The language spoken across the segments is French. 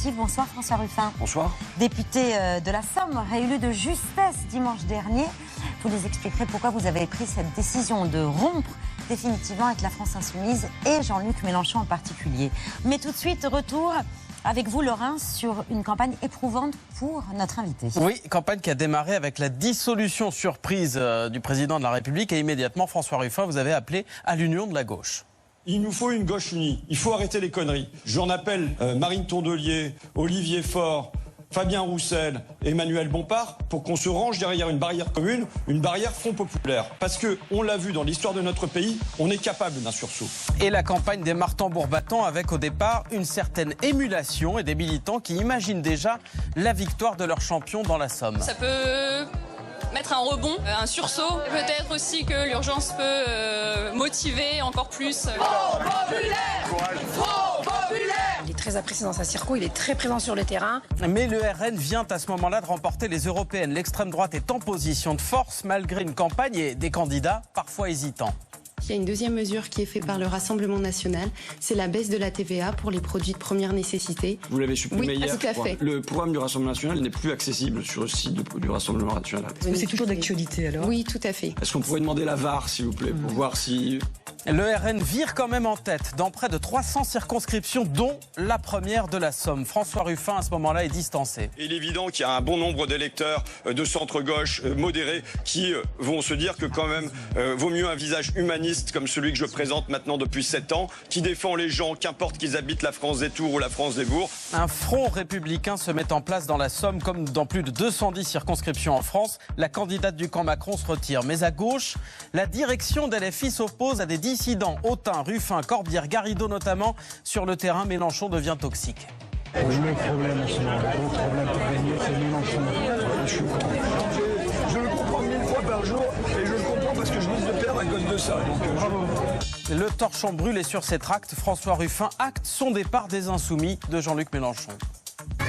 perspectives. Bonsoir François Ruffin. Bonsoir. Député de la Somme, réélu de justesse dimanche dernier. Vous nous expliquerez pourquoi vous avez pris cette décision de rompre définitivement avec la France Insoumise et Jean-Luc Mélenchon en particulier. Mais tout de suite, retour avec vous, Laurent, sur une campagne éprouvante pour notre invité. Oui, campagne qui a démarré avec la dissolution surprise du président de la République et immédiatement, François Ruffin, vous avez appelé à l'union de la gauche. Il nous faut une gauche unie. Il faut arrêter les conneries. J'en appelle Marine Tondelier, Olivier Faure, Fabien Roussel, Emmanuel Bompard pour qu'on se range derrière une barrière commune, une barrière Front Populaire. Parce que, on l'a vu dans l'histoire de notre pays, on est capable d'un sursaut. Et la campagne démarre tambour battant avec au départ une certaine émulation et des militants qui imaginent déjà la victoire de leur champion dans la Somme. Ça peut mettre un rebond, un sursaut. Peut-être aussi que l'urgence peut motiver encore plus. Front Populaire ! Front Populaire ! Il est très apprécié dans sa circo, il est très présent sur le terrain. Mais le RN vient à ce moment-là de remporter les européennes. L'extrême droite est en position de force malgré une campagne et des candidats parfois hésitants. Il y a une deuxième mesure qui est faite par le Rassemblement national, c'est la baisse de la TVA pour les produits de première nécessité. Vous l'avez supprimé hier. Tout à fait. Le programme du Rassemblement national n'est plus accessible sur le site du Rassemblement national. Mais c'est toujours d'actualité alors ? Oui, tout à fait. Est-ce qu'on pourrait demander la VAR, s'il vous plaît, pour voir si... Le RN vire quand même en tête dans près de 300 circonscriptions, dont la première de la Somme. François Ruffin, à ce moment-là, est distancé. Il est évident qu'il y a un bon nombre d'électeurs de centre-gauche modérés qui vont se dire que quand même vaut mieux un visage humaniste comme celui que je présente maintenant depuis 7 ans, qui défend les gens, qu'importe qu'ils habitent la France des Tours ou la France des Bourgs. Un front républicain se met en place dans la Somme, comme dans plus de 210 circonscriptions en France. La candidate du camp Macron se retire. Mais à gauche, la direction d'LFI s'oppose à des dissidents. Autun, Ruffin, Corbière, Garrido notamment. Sur le terrain, Mélenchon devient toxique. Le problème en ce moment, le problème pour gagner, c'est Mélenchon. Je le comprends 1000 fois par jour et je le comprends parce que je risque de perdre à cause de ça. Donc bravo. Le torchon brûle et sur ses tracts, François Ruffin acte son départ des Insoumis de Jean-Luc Mélenchon.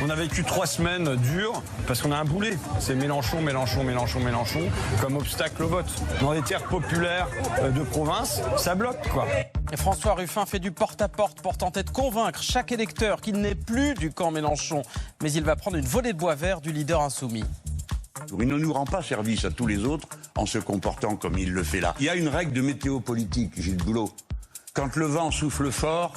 On a vécu 3 semaines dures parce qu'on a un boulet. C'est Mélenchon, Mélenchon, Mélenchon, Mélenchon comme obstacle au vote. Dans les terres populaires de province, ça bloque quoi. Et François Ruffin fait du porte-à-porte pour tenter de convaincre chaque électeur qu'il n'est plus du camp Mélenchon. Mais il va prendre une volée de bois vert du leader insoumis. Il ne nous rend pas service à tous les autres en se comportant comme il le fait là. Il y a une règle de météo politique, Gilles Boulot. Quand le vent souffle fort,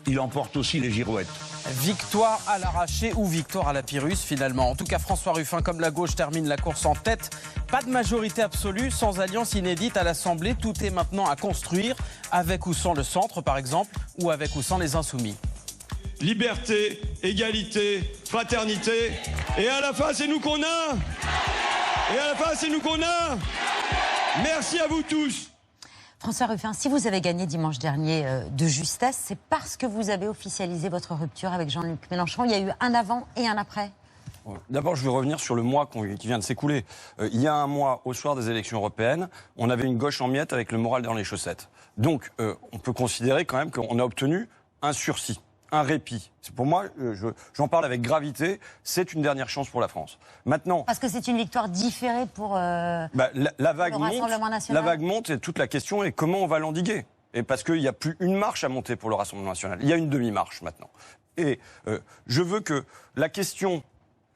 il emporte aussi les girouettes. Victoire à l'arraché ou victoire à la Pyrrhus finalement. En tout cas, François Ruffin, comme la gauche, termine la course en tête. Pas de majorité absolue, sans alliance inédite à l'Assemblée. Tout est maintenant à construire, avec ou sans le centre par exemple, ou avec ou sans les Insoumis. Liberté, égalité, fraternité. Et à la fin, c'est nous qu'on a. Et à la fin, c'est nous qu'on a. Merci à vous tous. François Ruffin, si vous avez gagné dimanche dernier de justesse, c'est parce que vous avez officialisé votre rupture avec Jean-Luc Mélenchon. Il y a eu un avant et un après. D'abord, je veux revenir sur le mois qui vient de s'écouler. Il y a un mois, au soir des élections européennes, on avait une gauche en miettes avec le moral dans les chaussettes. Donc, on peut considérer quand même qu'on a obtenu un sursis, un répit. Pour moi, j'en parle avec gravité, c'est une dernière chance pour la France. Maintenant, parce que c'est une victoire différée pour la vague le monte, Rassemblement national. La vague monte et toute la question est comment on va l'endiguer. Et parce qu'il n'y a plus une marche à monter pour le Rassemblement national. Il y a une demi-marche maintenant. Et je veux que la question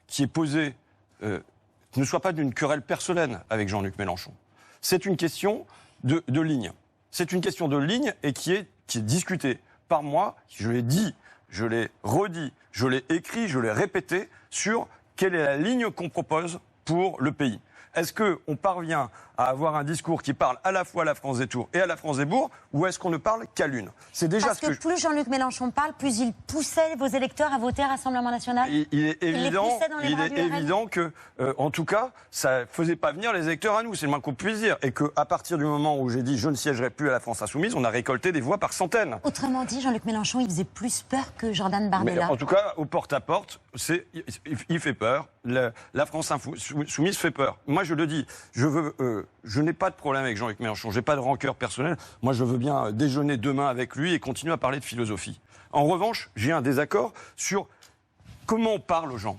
qui est posée ne soit pas d'une querelle personnelle avec Jean-Luc Mélenchon. C'est une question de ligne. C'est une question de ligne et qui est discutée par moi. Je l'ai dit, je l'ai redit, je l'ai écrit, je l'ai répété sur quelle est la ligne qu'on propose pour le pays. Est-ce qu'on parvient à avoir un discours qui parle à la fois à la France des Tours et à la France des Bourgs, ou est-ce qu'on ne parle qu'à l'une? C'est déjà parce que plus Jean-Luc Mélenchon parle, plus il poussait vos électeurs à voter Rassemblement National. Il est évident que, en tout cas, ça ne faisait pas venir les électeurs à nous, c'est le moins qu'on puisse dire. Et qu'à partir du moment où j'ai dit je ne siégerai plus à la France Insoumise, on a récolté des voix par centaines. Autrement dit, Jean-Luc Mélenchon, il faisait plus peur que Jordan Bardella. Mais en tout cas, au porte-à-porte, il fait peur. La France Insoumise fait peur. Moi, je le dis, je n'ai pas de problème avec Jean-Luc Mélenchon, je n'ai pas de rancœur personnelle. Moi, je veux bien déjeuner demain avec lui et continuer à parler de philosophie. En revanche, j'ai un désaccord sur comment on parle aux gens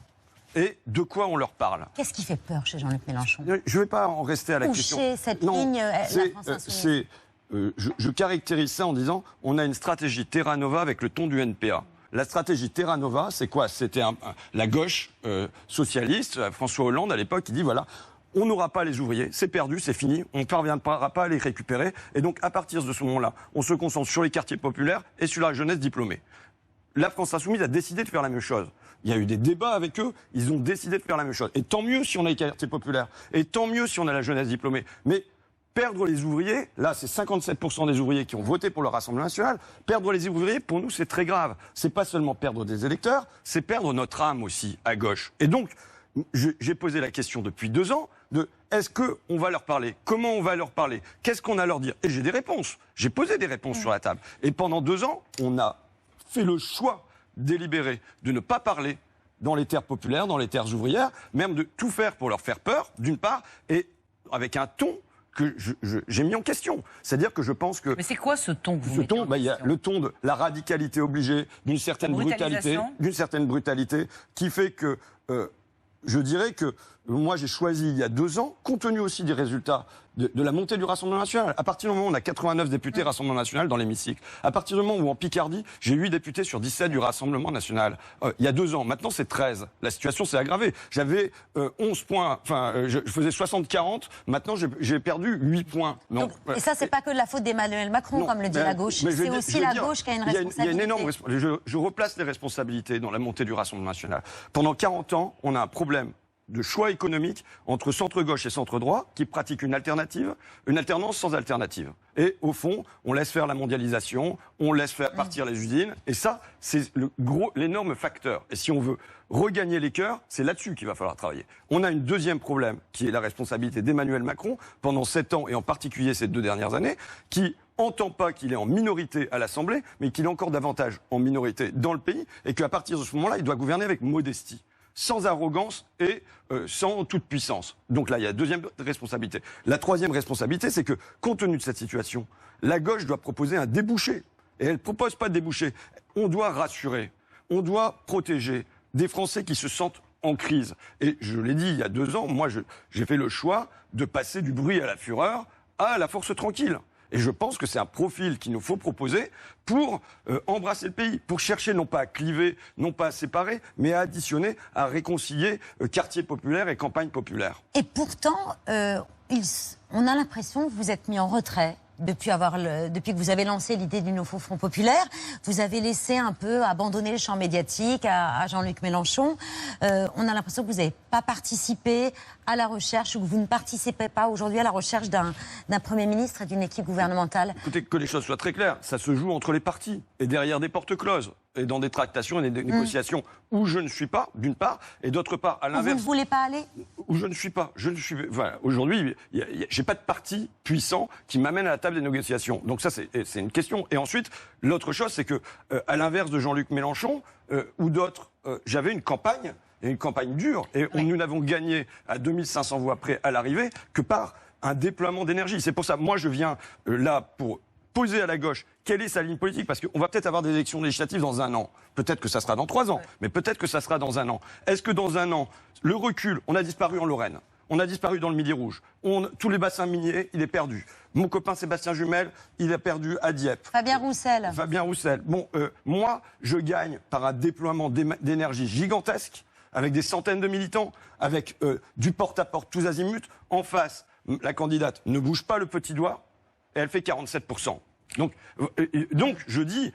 et de quoi on leur parle. Qu'est-ce qui fait peur chez Jean-Luc Mélenchon? Je ne vais pas en rester à la question. Chez cette ligne, la France Insoumise. je caractérise ça en disant on a une stratégie Terra Nova avec le ton du NPA. La stratégie Terra Nova, c'est quoi? C'était la gauche socialiste, François Hollande à l'époque, qui dit voilà, on n'aura pas les ouvriers, c'est perdu, c'est fini, on ne parviendra pas à les récupérer. Et donc, à partir de ce moment-là, on se concentre sur les quartiers populaires et sur la jeunesse diplômée. La France Insoumise a décidé de faire la même chose. Il y a eu des débats avec eux, ils ont décidé de faire la même chose. Et tant mieux si on a les quartiers populaires, et tant mieux si on a la jeunesse diplômée. Mais perdre les ouvriers, là c'est 57% des ouvriers qui ont voté pour le Rassemblement national, perdre les ouvriers, pour nous c'est très grave. C'est pas seulement perdre des électeurs, c'est perdre notre âme aussi à gauche. Et donc, j'ai posé la question depuis 2 ans de est-ce qu'on va leur parler? Comment on va leur parler? Qu'est-ce qu'on a à leur dire? Et j'ai des réponses. J'ai posé des réponses sur la table. Et pendant 2 ans, on a fait le choix délibéré de ne pas parler dans les terres populaires, dans les terres ouvrières, même de tout faire pour leur faire peur, d'une part, et avec un ton que j'ai mis en question. C'est-à-dire que je pense que... Mais c'est quoi ce ton que vous mettez en question ? Il y a le ton de la radicalité obligée, d'une certaine brutalité, qui fait que... je dirais que moi, j'ai choisi il y a 2 ans, compte tenu aussi des résultats de la montée du Rassemblement national. À partir du moment où on a 89 députés Rassemblement national dans l'hémicycle, à partir du moment où en Picardie, j'ai 8 députés sur 17 du Rassemblement national, il y a 2 ans, maintenant c'est 13. La situation s'est aggravée. J'avais 11 points, je faisais 60-40, maintenant j'ai perdu 8 points. Donc, et ça, c'est pas que de la faute d'Emmanuel Macron, comme le dit la gauche. C'est aussi la gauche qui a une responsabilité. Il y a une énorme responsabilité. Je replace les responsabilités dans la montée du Rassemblement national. Pendant 40 ans, on a un problème de choix économique entre centre-gauche et centre-droit qui pratiquent une alternance sans alternative. Et au fond, on laisse faire la mondialisation, on laisse faire partir les usines, et ça, c'est l'énorme facteur. Et si on veut regagner les cœurs, c'est là-dessus qu'il va falloir travailler. On a un deuxième problème, qui est la responsabilité d'Emmanuel Macron, pendant 7 ans, et en particulier ces 2 dernières années, qui entend pas qu'il est en minorité à l'Assemblée, mais qu'il est encore davantage en minorité dans le pays, et qu'à partir de ce moment-là, il doit gouverner avec modestie, sans arrogance et sans toute puissance. Donc là, il y a 2e responsabilité. La 3e responsabilité, c'est que, compte tenu de cette situation, la gauche doit proposer un débouché. Et elle ne propose pas de débouché. On doit rassurer, on doit protéger des Français qui se sentent en crise. Et je l'ai dit il y a 2 ans, moi j'ai fait le choix de passer du bruit à la fureur à la force tranquille. Et je pense que c'est un profil qu'il nous faut proposer pour embrasser le pays, pour chercher non pas à cliver, non pas à séparer, mais à additionner, à réconcilier quartier populaire et campagne populaire. Et pourtant, on a l'impression que vous êtes mis en retrait. Depuis que vous avez lancé l'idée du nouveau Front populaire, vous avez laissé un peu abandonner le champ médiatique à Jean-Luc Mélenchon. On a l'impression que vous n'avez pas participé à la recherche, ou que vous ne participez pas aujourd'hui à la recherche d'un Premier ministre et d'une équipe gouvernementale. Écoutez, que les choses soient très claires, ça se joue entre les partis et derrière des portes closes et dans des tractations et des négociations où je ne suis pas, d'une part, et d'autre part, à l'inverse. Vous ne voulez pas aller ? Où je ne suis pas. Voilà, aujourd'hui, j'ai pas de parti puissant qui m'amène à la table des négociations. Donc ça, c'est une question. Et ensuite, l'autre chose, c'est que, à l'inverse de Jean-Luc Mélenchon ou d'autres, j'avais une campagne dure. Et nous n'avons gagné à 2500 voix près à l'arrivée que par un déploiement d'énergie. C'est pour ça, moi, je viens là pour poser à la gauche quelle est sa ligne politique, parce qu'on va peut-être avoir des élections législatives dans 1 an. Peut-être que ça sera dans 3 ans, mais peut-être que ça sera dans 1 an. Est-ce que dans 1 an, le recul, on a disparu en Lorraine, on a disparu dans le Midi Rouge, tous les bassins miniers, il est perdu. Mon copain Sébastien Jumel, il a perdu à Dieppe. Fabien Roussel. Bon, moi, je gagne par un déploiement d'énergie gigantesque, avec des centaines de militants, avec du porte-à-porte tous azimuts. En face, la candidate ne bouge pas le petit doigt, et elle fait 47%. Donc je dis,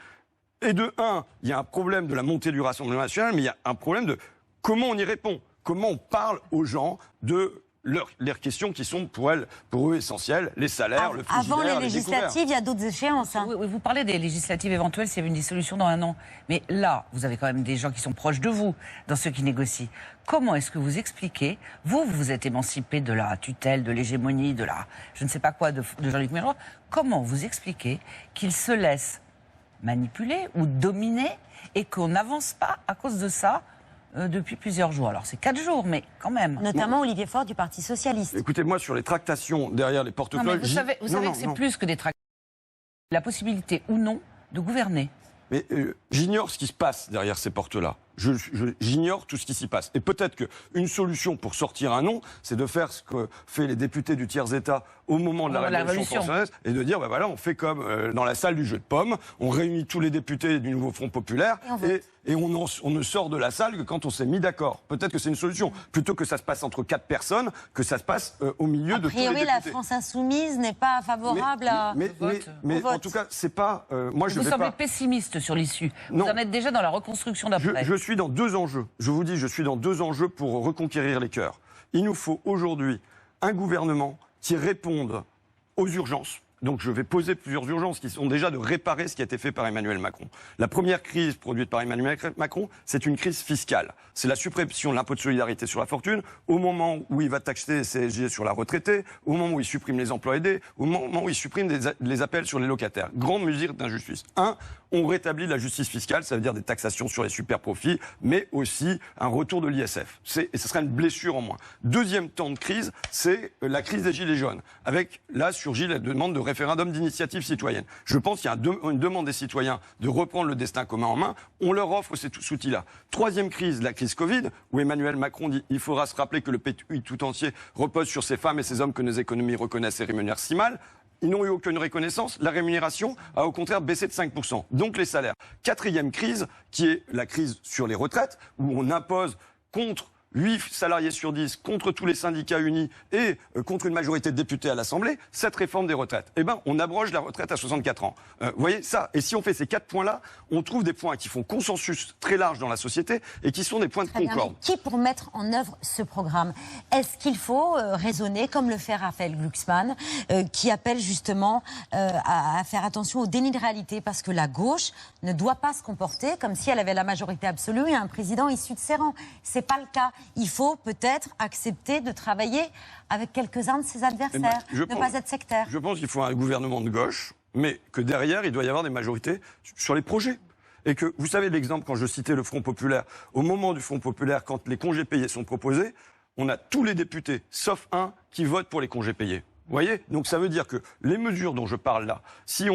et de un, il y a un problème de la montée du Rassemblement national, mais il y a un problème de comment on y répond, comment on parle aux gens de leurs questions qui sont pour eux essentielles, les salaires, le frigidaire, avant les législatives, il y a d'autres échéances. Oui, vous parlez des législatives éventuelles s'il y avait une dissolution dans 1 an. Mais là, vous avez quand même des gens qui sont proches de vous, dans ceux qui négocient. Comment est-ce que vous expliquez, vous vous êtes émancipé de la tutelle, de l'hégémonie, de la je ne sais pas quoi de Jean-Luc Mélenchon, comment vous expliquez qu'il se laisse manipuler ou dominer et qu'on n'avance pas à cause de ça depuis plusieurs jours. Alors c'est 4 jours, mais quand même. Notamment Olivier Faure du Parti Socialiste. Écoutez, moi, sur les tractations derrière les porte closes... Vous savez que c'est plus que des tractations. La possibilité ou non de gouverner. Mais j'ignore ce qui se passe derrière ces portes-là. J'ignore tout ce qui s'y passe. Et peut-être qu'une solution pour sortir un nom, c'est de faire ce que fait les députés du tiers-État au moment de la Révolution française et de dire, voilà, on fait comme dans la salle du jeu de pommes, on réunit tous les députés du nouveau Front populaire et on ne sort de la salle que quand on s'est mis d'accord. Peut-être que c'est une solution. Plutôt que ça se passe entre 4 personnes, que ça se passe au milieu de tous les députés. A priori, la France insoumise n'est pas favorable mais en tout cas, c'est pas... moi, vous semblez pessimiste sur l'issue. Vous en êtes déjà dans la reconstruction d'après. Je suis dans 2 enjeux. Je vous dis, je suis dans 2 enjeux pour reconquérir les cœurs. Il nous faut aujourd'hui un gouvernement qui réponde aux urgences. Donc je vais poser plusieurs urgences qui sont déjà de réparer ce qui a été fait par Emmanuel Macron. La première crise produite par Emmanuel Macron, c'est une crise fiscale. C'est la suppression de l'impôt de solidarité sur la fortune, au moment où il va taxer les CSG sur la retraitée, au moment où il supprime les emplois aidés, au moment où il supprime les appels sur les locataires. Grande mesure d'injustice. On rétablit la justice fiscale, ça veut dire des taxations sur les super profits, mais aussi un retour de l'ISF. Et ce sera une blessure en moins. Deuxième temps de crise, c'est la crise des Gilets jaunes. Avec, là, surgit la demande de référendum d'initiative citoyenne. Je pense qu'il y a une demande des citoyens de reprendre le destin commun en main. On leur offre cet outil-là. Troisième crise, la crise Covid, où Emmanuel Macron dit il faudra se rappeler que le pays tout entier repose sur ces femmes et ces hommes que nos économies reconnaissent et rémunèrent si mal. Ils n'ont eu aucune reconnaissance. La rémunération a au contraire baissé de 5%. Donc les salaires. Quatrième crise, qui est la crise sur les retraites, où on impose contre 8 salariés sur 10, contre tous les syndicats unis et contre une majorité de députés à l'Assemblée, cette réforme des retraites. Eh bien, on abroge la retraite à 64 ans. Vous voyez ça? Et si on fait ces 4 points-là, on trouve des points qui font consensus très large dans la société et qui sont des points de concorde. Qui pour mettre en œuvre ce programme? Est-ce qu'il faut raisonner comme le fait Raphaël Glucksmann, qui appelle justement à faire attention au déni de réalité, parce que la gauche ne doit pas se comporter comme si elle avait la majorité absolue et un président issu de ses rangs. C'est pas le cas. Il faut peut-être accepter de travailler avec quelques-uns de ses adversaires, ne pas être sectaire. Je pense qu'il faut un gouvernement de gauche, mais que derrière, il doit y avoir des majorités sur les projets. Et que, vous savez l'exemple, quand je citais le Front populaire, au moment du Front populaire, quand les congés payés sont proposés, on a tous les députés, sauf un, qui votent pour les congés payés. Vous voyez? Donc ça veut dire que les mesures dont je parle là, si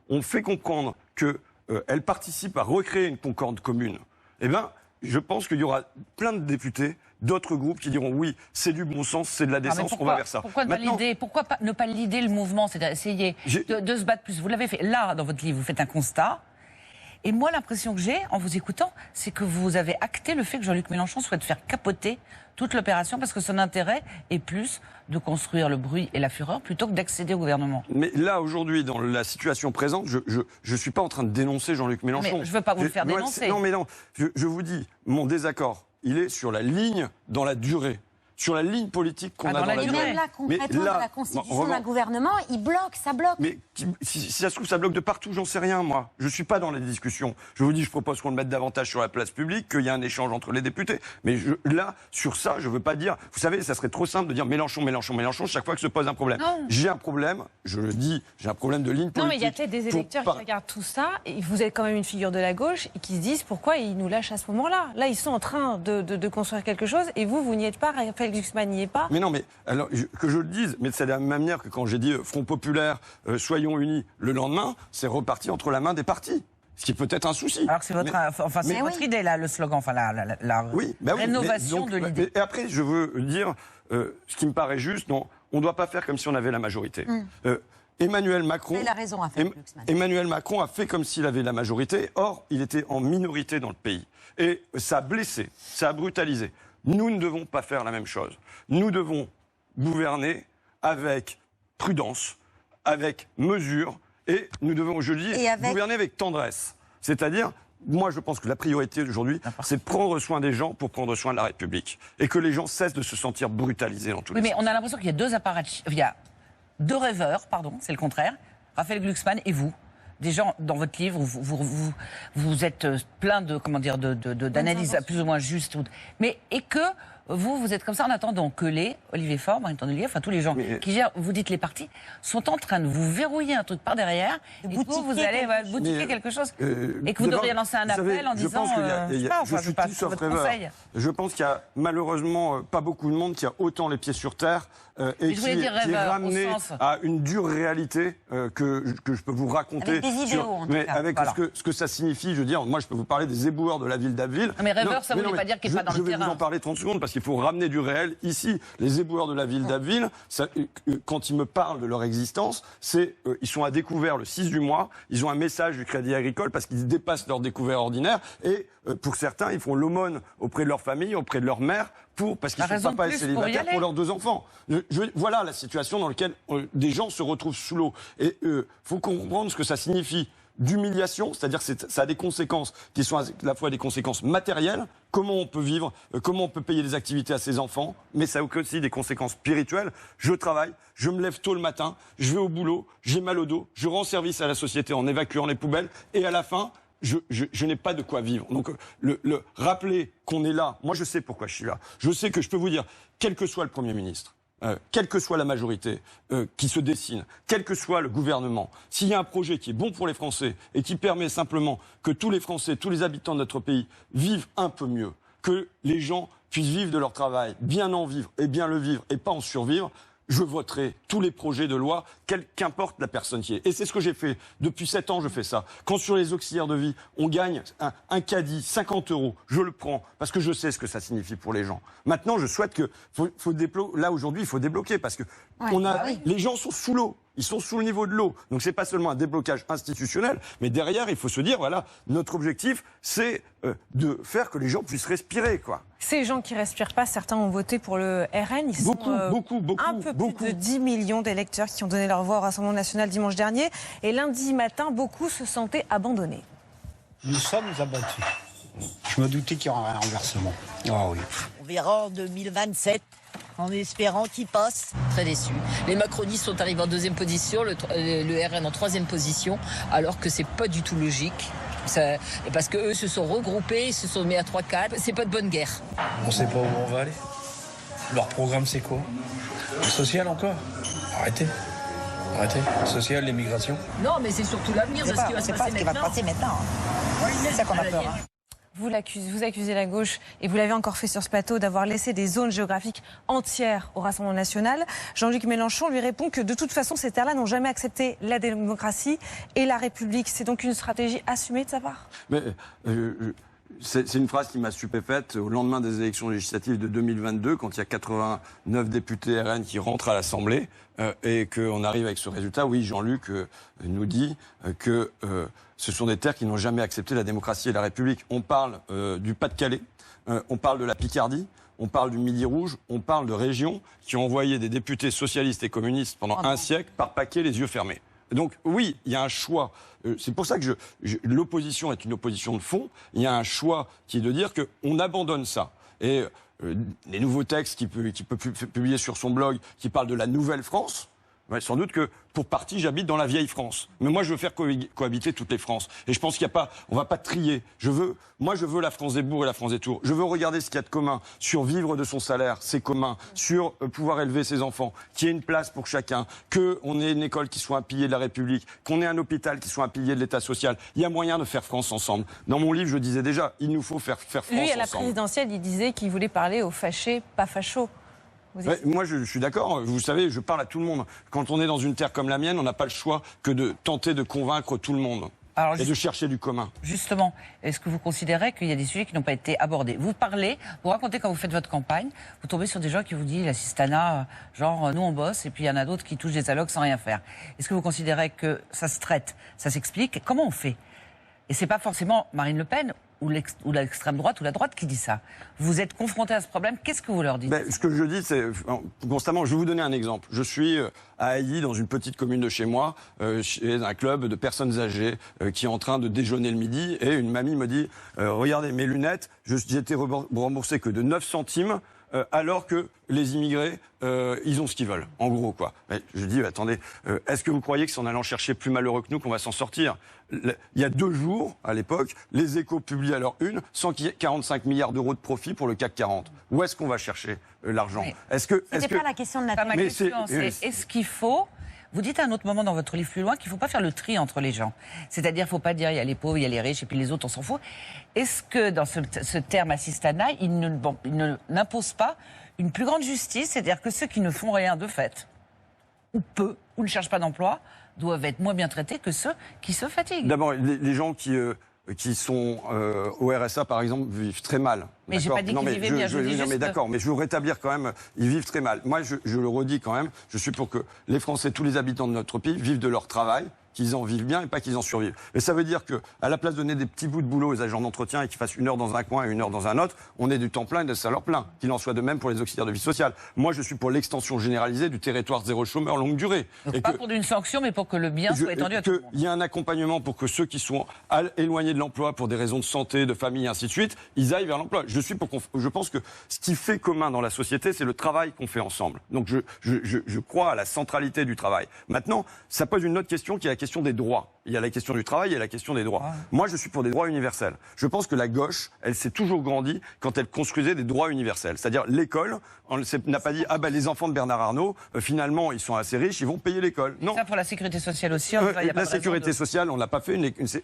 on fait comprendre qu'elles participent à recréer une concorde commune, eh bien, je pense qu'il y aura plein de députés d'autres groupes qui diront oui, c'est du bon sens, c'est de la décence, on va vers ça. Pourquoi ne pas l'idée le mouvement, c'est d'essayer de se battre plus? Vous l'avez fait. Là, dans votre livre, vous faites un constat. Et moi, l'impression que j'ai, en vous écoutant, c'est que vous avez acté le fait que Jean-Luc Mélenchon souhaite faire capoter toute l'opération parce que son intérêt est plus de construire le bruit et la fureur plutôt que d'accéder au gouvernement. Mais là, aujourd'hui, dans la situation présente, je suis pas en train de dénoncer Jean-Luc Mélenchon. Mais je veux pas vous le faire dénoncer. Non, mais non. Je vous dis, mon désaccord, il est sur la ligne dans la durée. Sur la ligne politique qu'on a dans la durée. Même là, concrètement, dans la constitution d'un gouvernement, il bloque, ça bloque. Mais si ça se trouve, ça bloque de partout, j'en sais rien, moi. Je suis pas dans les discussions. Je vous dis, je propose qu'on le mette davantage sur la place publique, qu'il y ait un échange entre les députés. Mais là, sur ça, je veux pas dire... Vous savez, ça serait trop simple de dire Mélenchon, Mélenchon, Mélenchon, chaque fois que se pose un problème. J'ai un problème, je le dis, j'ai un problème de ligne politique. Non, mais il y a peut-être des électeurs qui regardent tout ça, et vous êtes quand même une figure de la gauche, et qui se disent pourquoi ils nous lâchent à ce moment-là. Là, ils sont en train de construire quelque chose, et vous n'y êtes pas, Raphaël Glucksmann n'y est pas. Mais non, mais alors que je le dise, mais c'est de la même manière que quand j'ai dit Front populaire, soyons unis, le lendemain, c'est reparti entre la main des partis. Ce qui est peut-être un souci. Alors que c'est votre idée, là, le slogan, enfin la rénovation de l'idée. Et après, je veux dire, ce qui me paraît juste, non, on ne doit pas faire comme si on avait la majorité. Emmanuel Macron, il a raison, Emmanuel Macron a fait comme s'il avait la majorité, or il était en minorité dans le pays. Et ça a blessé, ça a brutalisé. Nous ne devons pas faire la même chose. Nous devons gouverner avec prudence, avec mesure, et nous devons, je dis, gouverner avec tendresse. C'est-à-dire, moi je pense que la priorité aujourd'hui, c'est de prendre soin des gens pour prendre soin de la République. Et que les gens cessent de se sentir brutalisés dans tous les sens. Mais on a l'impression qu'il y a deux apparatchiks, il y a deux rêveurs, pardon, c'est le contraire, Raphaël Glucksmann et vous. Des gens, dans votre livre, vous êtes plein de, comment dire, d'analyses plus ou moins justes. Mais, et que vous êtes comme ça en attendant que Olivier Faure, Marine Tondelier, enfin tous les gens qui gèrent, vous dites les partis, sont en train de vous verrouiller un truc par derrière, et vous allez boutiquer quelque chose, et que vous devriez lancer un appel en disant, je pense qu'il y a malheureusement pas beaucoup de monde qui a autant les pieds sur terre et qui est ramené à une dure réalité que je peux vous raconter. Avec des idéaux, en tout cas. Avec ce que ça signifie, je veux dire, moi je peux vous parler des éboueurs de la ville d'Abbeville. Mais rêveur, ça ne veut pas dire qu'il n'est pas dans le terrain. Je vais vous en parler 30 secondes parce qu'il faut ramener du réel ici. Les éboueurs de la ville d'Abbeville, quand ils me parlent de leur existence, ils sont à découvert le 6 du mois, ils ont un message du Crédit Agricole parce qu'ils dépassent leur découvert ordinaire et pour certains, ils font l'aumône auprès de leur famille, auprès de leur mère, parce qu'ils sont papa et célibataires pour leurs 2 enfants. Voilà la situation dans laquelle des gens se retrouvent sous l'eau. Et faut comprendre ce que ça signifie d'humiliation, c'est-à-dire que ça a des conséquences qui sont à la fois des conséquences matérielles, comment on peut vivre, comment on peut payer des activités à ses enfants, mais ça a aussi des conséquences spirituelles. Je travaille, je me lève tôt le matin, je vais au boulot, j'ai mal au dos, je rends service à la société en évacuant les poubelles, et à la fin, je n'ai pas de quoi vivre. Donc, rappeler qu'on est là, moi je sais pourquoi je suis là. Je sais que je peux vous dire, quel que soit le Premier ministre, quelle que soit la majorité qui se dessine, quel que soit le gouvernement, s'il y a un projet qui est bon pour les Français et qui permet simplement que tous les Français, tous les habitants de notre pays vivent un peu mieux, que les gens puissent vivre de leur travail, bien en vivre et bien le vivre et pas en survivre, je voterai tous les projets de loi, qu'importe la personne qui est. Et c'est ce que j'ai fait. Depuis 7 ans, je fais ça. Quand sur les auxiliaires de vie, on gagne un caddie, 50 €, je le prends, parce que je sais ce que ça signifie pour les gens. Maintenant, je souhaite que, là aujourd'hui, il faut débloquer, parce que les gens sont sous l'eau. Ils sont sous le niveau de l'eau. Donc c'est pas seulement un déblocage institutionnel, mais derrière, il faut se dire, voilà, notre objectif, c'est de faire que les gens puissent respirer, quoi. Ces gens qui respirent pas, certains ont voté pour le RN. Ils sont un peu plus de 10 millions d'électeurs qui ont donné leur voix au Rassemblement national dimanche dernier. Et lundi matin, beaucoup se sentaient abandonnés. Nous sommes abattus. Je me doutais qu'il y aurait un renversement. Ah oui. On verra en 2027. En espérant qu'il passe. Très déçu. Les macronistes sont arrivés en 2e position, le RN en 3e position, alors que c'est pas du tout logique. Parce qu'eux se sont regroupés, ils se sont mis à 3-4. C'est pas de bonne guerre. On sait pas où on va aller. Leur programme, c'est quoi? Le social encore? Arrêtez. Le social, l'immigration. Non, mais c'est surtout l'avenir de ce qui va se passer maintenant. C'est ça qu'on a peur. Vous accusez la gauche, et vous l'avez encore fait sur ce plateau, d'avoir laissé des zones géographiques entières au Rassemblement national. Jean-Luc Mélenchon lui répond que de toute façon, ces terres-là n'ont jamais accepté la démocratie et la République. C'est donc une stratégie assumée de sa part? Mais, c'est une phrase qui m'a stupéfaite au lendemain des élections législatives de 2022, quand il y a 89 députés RN qui rentrent à l'Assemblée et qu'on arrive avec ce résultat. Oui, Jean-Luc nous dit que ce sont des terres qui n'ont jamais accepté la démocratie et la République. On parle du Pas-de-Calais, on parle de la Picardie, on parle du Midi Rouge, on parle de régions qui ont envoyé des députés socialistes et communistes pendant un siècle par paquet les yeux fermés. Donc oui, il y a un choix. C'est pour ça que l'opposition est une opposition de fond. Il y a un choix qui est de dire qu'on abandonne ça. Et les nouveaux textes qu'il peut publier sur son blog, qui parlent de la nouvelle France, sans doute que, pour partie, j'habite dans la vieille France. Mais moi, je veux faire cohabiter toutes les Frances. Et je pense qu'il n'y a pas, on va pas trier. Je veux la France des bourgs et la France des tours. Je veux regarder ce qu'il y a de commun sur vivre de son salaire, c'est commun, sur pouvoir élever ses enfants, qu'il y ait une place pour chacun, qu'on ait une école qui soit un pilier de la République, qu'on ait un hôpital qui soit un pilier de l'État social. Il y a moyen de faire France ensemble. Dans mon livre, je disais déjà, il nous faut faire France ensemble. Lui, à la présidentielle, il disait qu'il voulait parler aux fâchés, pas fachos. Moi, je suis d'accord. Vous savez, je parle à tout le monde. Quand on est dans une terre comme la mienne, on n'a pas le choix que de tenter de convaincre tout le monde. Et de chercher du commun. Justement, est-ce que vous considérez qu'il y a des sujets qui n'ont pas été abordés? Vous parlez, vous racontez quand vous faites votre campagne, vous tombez sur des gens qui vous disent l'assistanat, genre nous on bosse, et puis il y en a d'autres qui touchent des allocs sans rien faire. Est-ce que vous considérez que ça se traite, ça s'explique? Comment on fait? Et c'est pas forcément Marine Le Pen ou l'extrême droite ou la droite qui dit ça. Vous êtes confronté à ce problème, qu'est-ce que vous leur dites? Ce que je dis, c'est constamment, je vais vous donner un exemple. Je suis à Ailly, dans une petite commune de chez moi, chez un club de personnes âgées qui est en train de déjeuner le midi, et une mamie me dit regardez mes lunettes, j'ai été remboursé que de 9 centimes, alors que les immigrés, ils ont ce qu'ils veulent, en gros, quoi. Je dis, attendez, est-ce que vous croyez que c'est en allant chercher plus malheureux que nous qu'on va s'en sortir? Il y a 2 jours, à l'époque, les Échos publient à leur une 145 milliards d'euros de profit pour le CAC 40. Où est-ce qu'on va chercher l'argent? C'était pas la question de Ma question, c'est est-ce qu'il faut... Vous dites à un autre moment dans votre livre plus loin qu'il ne faut pas faire le tri entre les gens. C'est-à-dire, il ne faut pas dire il y a les pauvres, il y a les riches, et puis les autres, on s'en fout. Est-ce que dans ce terme assistanat, il n'impose pas une plus grande justice? C'est-à-dire que ceux qui ne font rien de fait, ou peu, ou ne cherchent pas d'emploi, doivent être moins bien traités que ceux qui se fatiguent. D'abord, les gens qui sont au RSA, par exemple, vivent très mal. Mais j'ai pas dit qu'ils vivaient bien, je dis juste... mais d'accord, mais je veux rétablir quand même, ils vivent très mal. Moi, je le redis quand même, je suis pour que les Français, tous les habitants de notre pays, vivent de leur travail, qu'ils en vivent bien et pas qu'ils en survivent. Mais ça veut dire que, à la place de donner des petits bouts de boulot aux agents d'entretien et qu'ils fassent 1 heure dans un coin et 1 heure dans un autre, on est du temps plein et de salaire plein. Qu'il en soit de même pour les auxiliaires de vie sociale. Moi, je suis pour l'extension généralisée du territoire zéro chômeur longue durée. Donc et pas pour une sanction, mais pour que le bien soit étendu à tout le monde. Il y a un accompagnement pour que ceux qui sont éloignés de l'emploi pour des raisons de santé, de famille, et ainsi de suite, ils aillent vers l'emploi. Je pense que ce qui fait commun dans la société, c'est le travail qu'on fait ensemble. Donc je crois à la centralité du travail. Maintenant, ça pose une autre question qui est la question des droits. Il y a la question du travail et la question des droits. Moi, je suis pour des droits universels. Je pense que la gauche, elle s'est toujours grandie quand elle construisait des droits universels. C'est-à-dire l'école, on n'a pas dit « Ah ben les enfants de Bernard Arnault, finalement, ils sont assez riches, ils vont payer l'école ». Non. Ça pour la sécurité sociale aussi. La sécurité sociale, on l'a pas fait,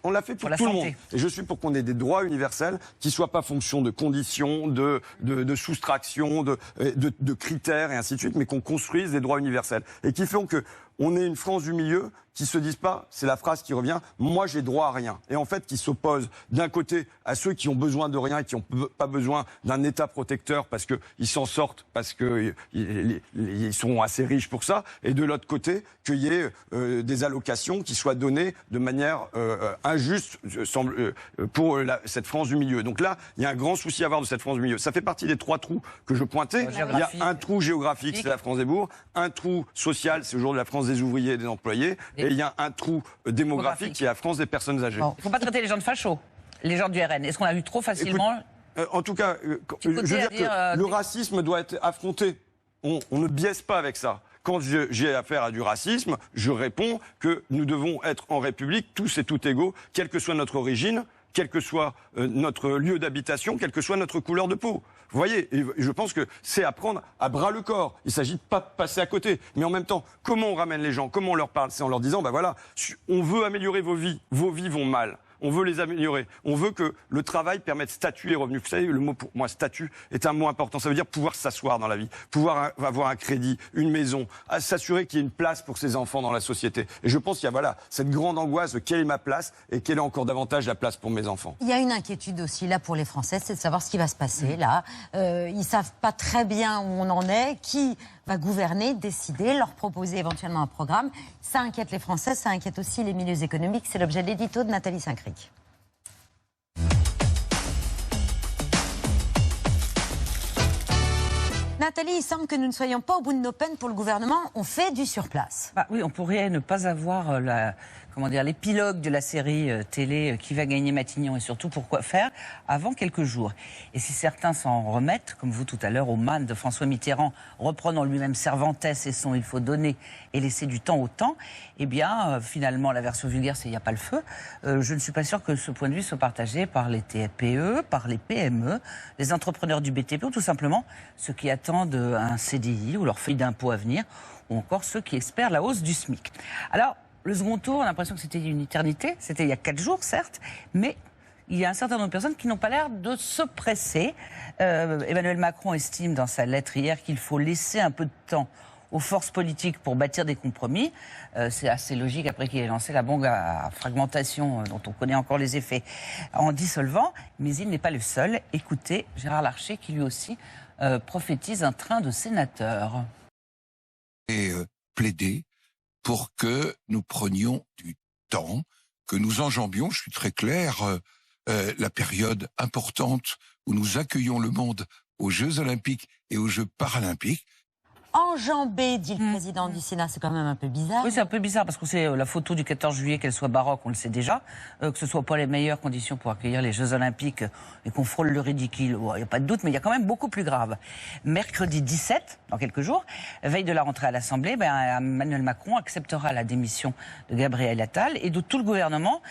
on l'a fait pour tout le monde. Et je suis pour qu'on ait des droits universels qui soient pas fonction de conditions, de soustraction, de critères et ainsi de suite, mais qu'on construise des droits universels. Et qui font que on est une France du milieu qui se disent pas, c'est la phrase qui revient, moi j'ai droit à rien. Et en fait, qui s'opposent d'un côté à ceux qui ont besoin de rien et qui n'ont pas besoin d'un État protecteur parce qu'ils s'en sortent, parce qu'ils sont assez riches pour ça, et de l'autre côté, qu'il y ait des allocations qui soient données de manière injuste pour cette France du milieu. Donc là, il y a un grand souci à avoir de cette France du milieu. Ça fait partie des 3 trous que je pointais. Il y a un trou géographique, c'est la France des bourgs, un trou social, c'est aujourd'hui la France des ouvriers et des employés, et il y a un trou démographique qui est la France des personnes âgées. Il ne faut pas traiter les gens de fachos, les gens du RN. Est-ce qu'on a vu trop facilement... En tout cas, je veux dire que le racisme doit être affronté. On ne biaise pas avec ça. Quand j'ai affaire à du racisme, je réponds que nous devons être en République tous et toutes égaux, quelle que soit notre origine, quel que soit notre lieu d'habitation, quelle que soit notre couleur de peau. Vous voyez, et je pense que c'est à prendre à bras le corps. Il ne s'agit pas de passer à côté. Mais en même temps, comment on ramène les gens? Comment on leur parle? C'est en leur disant, ben voilà, on veut améliorer vos vies vont mal. On veut les améliorer. On veut que le travail permette statut et revenus. Vous savez, le mot pour moi, statut, est un mot important. Ça veut dire pouvoir s'asseoir dans la vie, pouvoir avoir un crédit, une maison, s'assurer qu'il y ait une place pour ses enfants dans la société. Et je pense qu'il y a cette grande angoisse de quelle est ma place et quelle est encore davantage la place pour mes enfants. Il y a une inquiétude aussi là pour les Français, c'est de savoir ce qui va se passer là. Ils ne savent pas très bien où on en est, qui va gouverner, décider, leur proposer éventuellement un programme. Ça inquiète les Français, ça inquiète aussi les milieux économiques. C'est l'objet de l'édito de Nathalie Saint-Cric. Nathalie, il semble que nous ne soyons pas au bout de nos peines pour le gouvernement. On fait du surplace. Oui, on pourrait ne pas avoir l'épilogue de la série télé Qui va gagner Matignon et surtout Pourquoi faire avant quelques jours. Et si certains s'en remettent, comme vous tout à l'heure, au man de François Mitterrand, reprenant lui-même Cervantes et son « il faut donner et laisser du temps au temps », eh bien, finalement, la version vulgaire, c'est « il n'y a pas le feu ». Je ne suis pas sûr que ce point de vue soit partagé par les TPE, par les PME, les entrepreneurs du BTP ou tout simplement ceux qui attendent un CDI ou leur feuille d'impôt à venir, ou encore ceux qui espèrent la hausse du SMIC. Alors, le second tour, on a l'impression que c'était une éternité. C'était il y a 4 jours, certes, mais il y a un certain nombre de personnes qui n'ont pas l'air de se presser. Emmanuel Macron estime dans sa lettre hier qu'il faut laisser un peu de temps aux forces politiques pour bâtir des compromis. C'est assez logique après qu'il ait lancé la bombe à fragmentation dont on connaît encore les effets en dissolvant. Mais il n'est pas le seul. Écoutez Gérard Larcher qui lui aussi prophétise un train de sénateurs. Et plaider pour que nous prenions du temps, que nous enjambions, je suis très clair, la période importante où nous accueillons le monde aux Jeux Olympiques et aux Jeux Paralympiques. enjambée, dit le président du Sénat. C'est quand même un peu bizarre. Oui, c'est un peu bizarre parce qu'on sait la photo du 14 juillet, qu'elle soit baroque, on le sait déjà, que ce soit pas les meilleures conditions pour accueillir les Jeux Olympiques et qu'on frôle le ridicule. Il n'y a pas de doute, mais il y a quand même beaucoup plus grave. Mercredi 17, dans quelques jours, veille de la rentrée à l'Assemblée, Emmanuel Macron acceptera la démission de Gabriel Attal et de tout le gouvernement.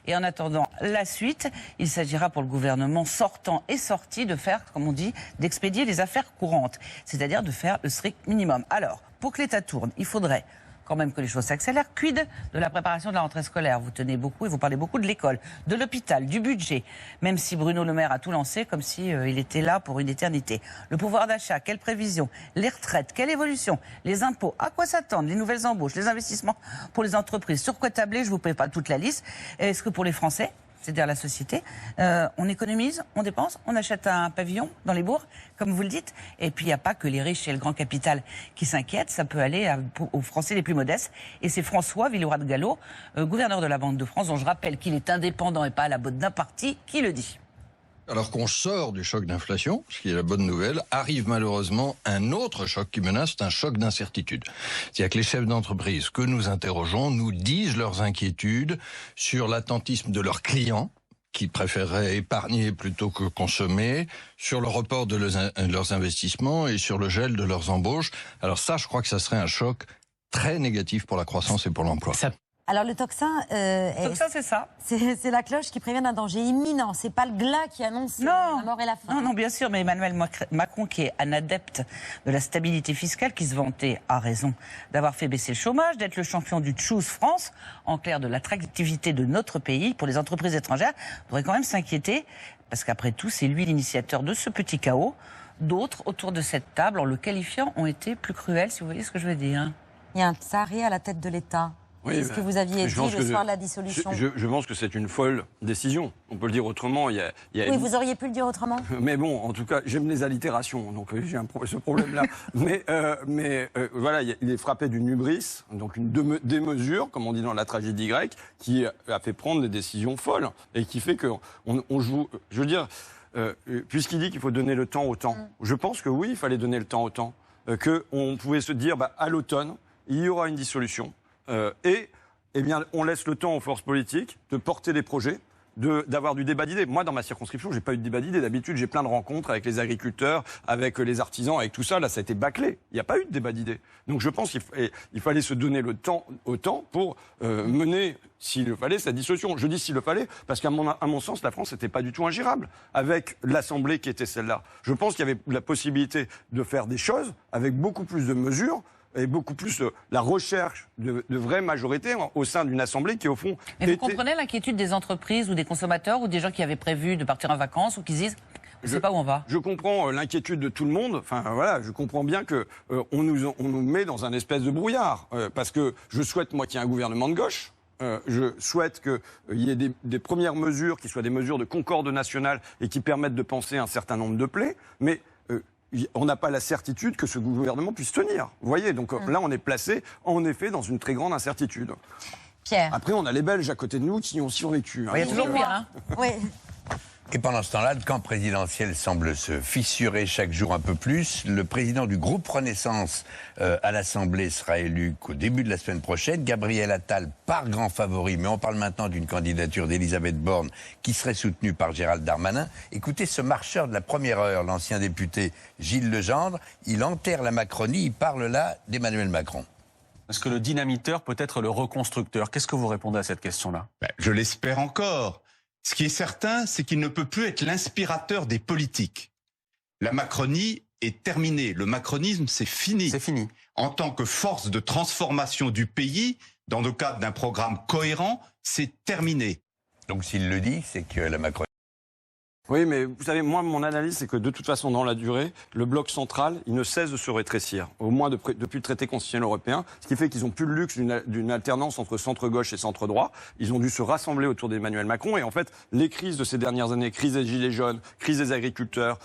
Et en attendant la suite, il s'agira pour le gouvernement sortant et sorti de faire, comme on dit, d'expédier les affaires courantes, c'est-à-dire de faire le strict minimum. Alors, pour que l'État tourne, il faudrait quand même que les choses s'accélèrent. Quid de la préparation de la rentrée scolaire? Vous tenez beaucoup et vous parlez beaucoup de l'école, de l'hôpital, du budget, même si Bruno Le Maire a tout lancé comme si il était là pour une éternité. Le pouvoir d'achat, quelles prévisions? Les retraites, quelle évolution? Les impôts, à quoi s'attendre? Les nouvelles embauches, les investissements pour les entreprises, sur quoi tabler? Je vous paie pas toute la liste. Est-ce que pour les Français, c'est-à-dire la société, on économise, on dépense, on achète un pavillon dans les bourgs, comme vous le dites. Et puis il n'y a pas que les riches et le grand capital qui s'inquiètent, ça peut aller aux Français les plus modestes. Et c'est François Villeroy de Galhau, gouverneur de la Banque de France, dont je rappelle qu'il est indépendant et pas à la botte d'un parti, qui le dit. Alors qu'on sort du choc d'inflation, ce qui est la bonne nouvelle, arrive malheureusement un autre choc qui menace, c'est un choc d'incertitude. C'est-à-dire que les chefs d'entreprise que nous interrogeons nous disent leurs inquiétudes sur l'attentisme de leurs clients, qui préféreraient épargner plutôt que consommer, sur le report de leurs investissements et sur le gel de leurs embauches. Alors ça, je crois que ça serait un choc très négatif pour la croissance et pour l'emploi. Alors le tocsin, c'est ça. C'est la cloche qui prévient d'un danger imminent. C'est pas le glas qui annonce la mort et la fin. Non, bien sûr, mais Emmanuel Macron, qui est un adepte de la stabilité fiscale, qui se vantait, à raison, d'avoir fait baisser le chômage, d'être le champion du Choose France, en clair de l'attractivité de notre pays pour les entreprises étrangères, devrait quand même s'inquiéter, parce qu'après tout, c'est lui l'initiateur de ce petit chaos. D'autres, autour de cette table, en le qualifiant, ont été plus cruels, si vous voyez ce que je veux dire. Il y a un tsari à la tête de l'État. Oui, c'est ce que vous aviez dit le soir de la dissolution. Je pense que c'est une folle décision. On peut le dire autrement. Oui, vous auriez pu le dire autrement. Mais bon, en tout cas, j'aime les allitérations, donc j'ai ce problème-là. mais voilà, il est frappé d'une hubris, donc une démesure, comme on dit dans la tragédie grecque, qui a fait prendre des décisions folles et qui fait qu'on joue. Je veux dire, puisqu'il dit qu'il faut donner le temps au temps, je pense que oui, il fallait donner le temps au temps. Qu'on pouvait se dire, à l'automne, il y aura une dissolution. Eh bien, on laisse le temps aux forces politiques de porter des projets, d'avoir du débat d'idées. Moi, dans ma circonscription, j'ai pas eu de débat d'idées. D'habitude, j'ai plein de rencontres avec les agriculteurs, avec les artisans, avec tout ça. Là, ça a été bâclé. Il n'y a pas eu de débat d'idées. Donc, je pense qu'il fallait se donner le temps au temps pour mener, s'il le fallait, cette dissolution. Je dis s'il le fallait, parce qu'à mon sens, la France n'était pas du tout ingérable avec l'Assemblée qui était celle-là. Je pense qu'il y avait la possibilité de faire des choses avec beaucoup plus de mesures et beaucoup plus la recherche de vraies majorités au sein d'une assemblée qui, au fond... Mais vous comprenez l'inquiétude des entreprises ou des consommateurs ou des gens qui avaient prévu de partir en vacances ou qui disent « je ne sais pas où on va ». Je comprends l'inquiétude de tout le monde. Enfin, voilà, je comprends bien qu'on nous met dans un espèce de brouillard. Parce que je souhaite, moi, qu'il y ait un gouvernement de gauche. Je souhaite qu'il y ait des premières mesures qui soient des mesures de concorde nationale et qui permettent de penser un certain nombre de plaies. Mais... on n'a pas la certitude que ce gouvernement puisse tenir. Vous voyez, donc là, on est placé, en effet, dans une très grande incertitude. Pierre. Après, on a les Belges à côté de nous qui ont survécu. Il y a toujours pire, hein. Oui. Et pendant ce temps-là, le camp présidentiel semble se fissurer chaque jour un peu plus. Le président du groupe Renaissance à l'Assemblée sera élu qu'au début de la semaine prochaine. Gabriel Attal, par grand favori, mais on parle maintenant d'une candidature d'Elisabeth Borne qui serait soutenue par Gérald Darmanin. Écoutez ce marcheur de la première heure, l'ancien député Gilles Legendre. Il enterre la Macronie, il parle là d'Emmanuel Macron. Est-ce que le dynamiteur peut être le reconstructeur? Qu'est-ce que vous répondez à cette question-là? Je l'espère encore. Ce qui est certain, c'est qu'il ne peut plus être l'inspirateur des politiques. La Macronie est terminée. Le macronisme, c'est fini. C'est fini. En tant que force de transformation du pays, dans le cadre d'un programme cohérent, c'est terminé. Donc s'il le dit, c'est que la Macronie... Oui, mais vous savez, moi, mon analyse, c'est que de toute façon, dans la durée, le bloc central, il ne cesse de se rétrécir, au moins depuis le traité constitutionnel européen, ce qui fait qu'ils n'ont plus le luxe d'une alternance entre centre-gauche et centre-droit. Ils ont dû se rassembler autour d'Emmanuel Macron. Et en fait, les crises de ces dernières années, crise des Gilets jaunes, crise des agriculteurs,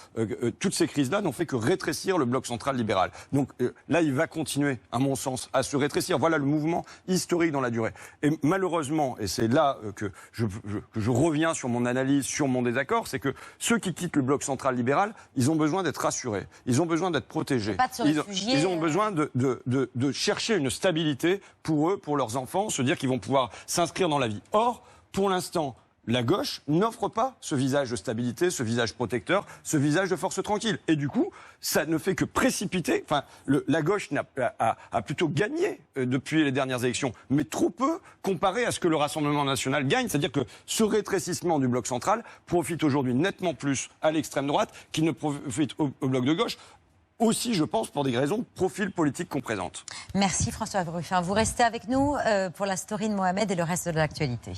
toutes ces crises-là n'ont fait que rétrécir le bloc central libéral. Donc là, il va continuer, à mon sens, à se rétrécir. Voilà le mouvement historique dans la durée. Et malheureusement, et c'est là que je reviens sur mon analyse, sur mon désaccord, c'est que que ceux qui quittent le bloc central libéral, ils ont besoin d'être rassurés, ils ont besoin d'être protégés. Pas de se réfugier, ils ont besoin de chercher une stabilité pour eux, pour leurs enfants, se dire qu'ils vont pouvoir s'inscrire dans la vie. Or, pour l'instant, la gauche n'offre pas ce visage de stabilité, ce visage protecteur, ce visage de force tranquille. Et du coup, ça ne fait que précipiter. Enfin, la gauche a plutôt gagné depuis les dernières élections, mais trop peu comparé à ce que le Rassemblement national gagne. C'est-à-dire que ce rétrécissement du bloc central profite aujourd'hui nettement plus à l'extrême droite qu'il ne profite au bloc de gauche. Aussi, je pense, pour des raisons de profil politique qu'on présente. Merci François Ruffin. Vous restez avec nous pour la story de Mohamed et le reste de l'actualité.